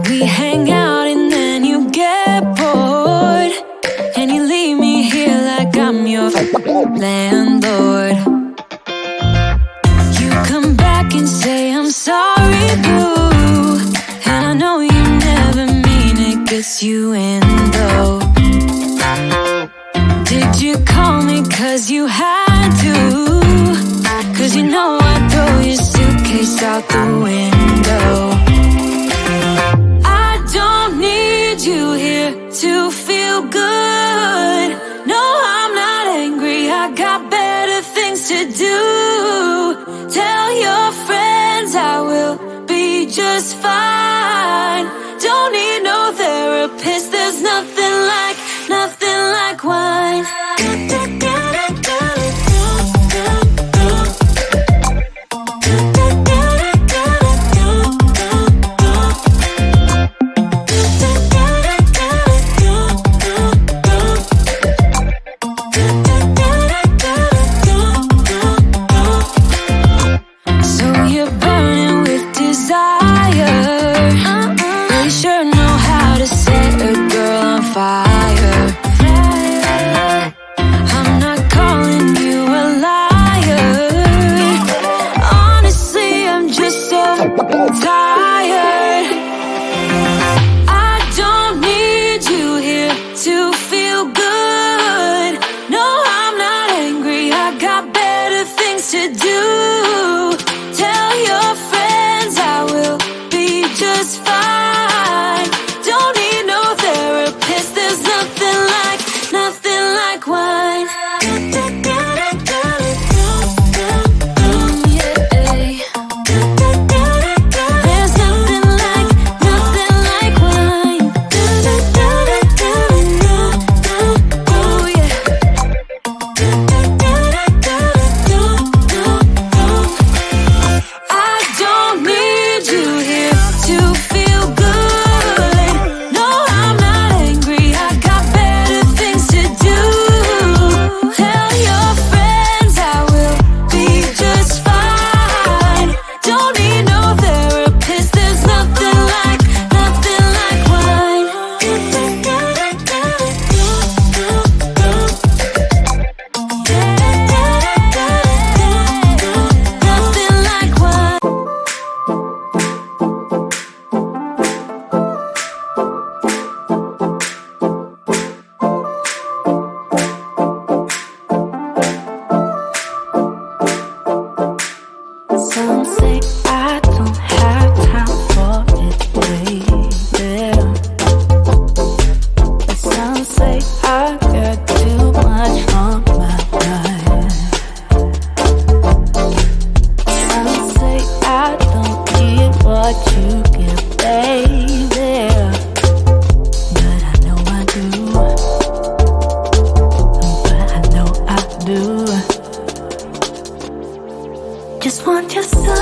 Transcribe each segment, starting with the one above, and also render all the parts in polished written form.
We hang out and then you get bored, and you leave me here like I'm your landlord. You come back and say I'm sorry, boo, and I know you never mean it, gets you in though. Did you call me cause you had to? Cause you know I'd throw your suitcase out the window. I don't need you here to feel good. No, I'm not angry, I got better things to do. Tell your friends I will be just fine. Don't need no therapist, there's nothing like wine. I want you.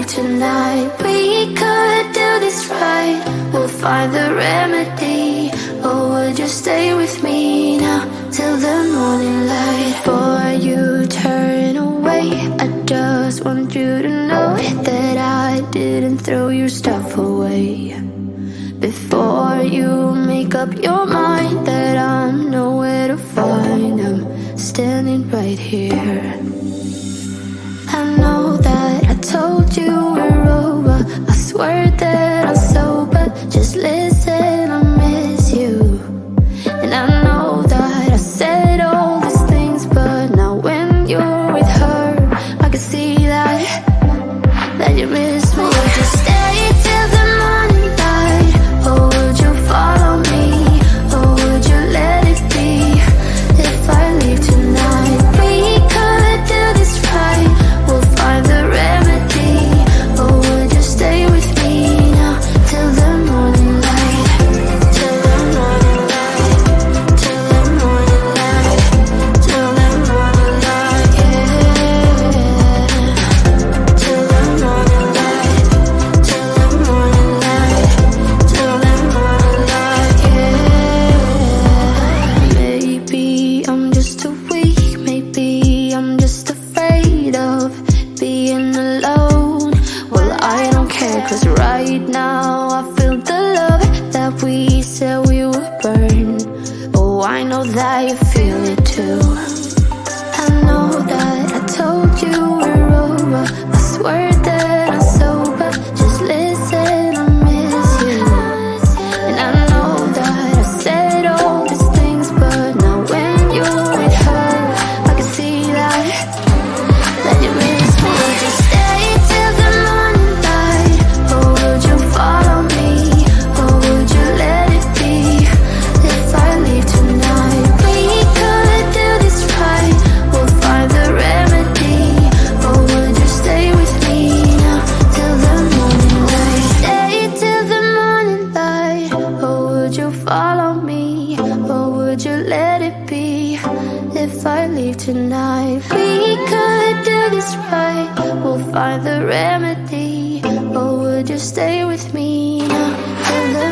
Tonight we could do this right. We'll find the remedy. Or would you stay with me now till the morning light? Before you turn away, I just want you to know that I didn't throw your stuff away. Before you make up your mind that I'm nowhere to find, I'm standing right here. I know that I told you we're over. I swear that I'm sober. Just listen, I miss you. And I know that I said all these things, but now when you're with her, I can see that you miss me. Would you stay till the morning light? Or would you follow me? Or would you let it be? If I leave tonight, we could do this right. We'll find the remedy. Or would you stay with me now till the morning light? Till the morning light. Till the morning light. Till the morning light, yeah. Till the morning light. Till the morning light. Till the morning light, yeah. Maybe I'm just too weak. Maybe I'm just afraid of being alone. Well, I don't care, 'cause right now I feel the love that we said we would burn. Oh, I know that you feel it too. I know that I told you we're over. I swear that I'm sober. Just listen, I miss you. And I know that I said all these things, but now when you're with her, I can see that you miss me. Would you stay till the morning light? Or would you follow me? Or would you let it be? If I leave tonight, we could do this right. We'll find the remedy. Or would you stay with me now till the morning light? Stay till the morning light. Or would you follow me? Or would you let it be? If I leave tonight, we could do this right. We'll find the remedy. Or would you stay with me now till the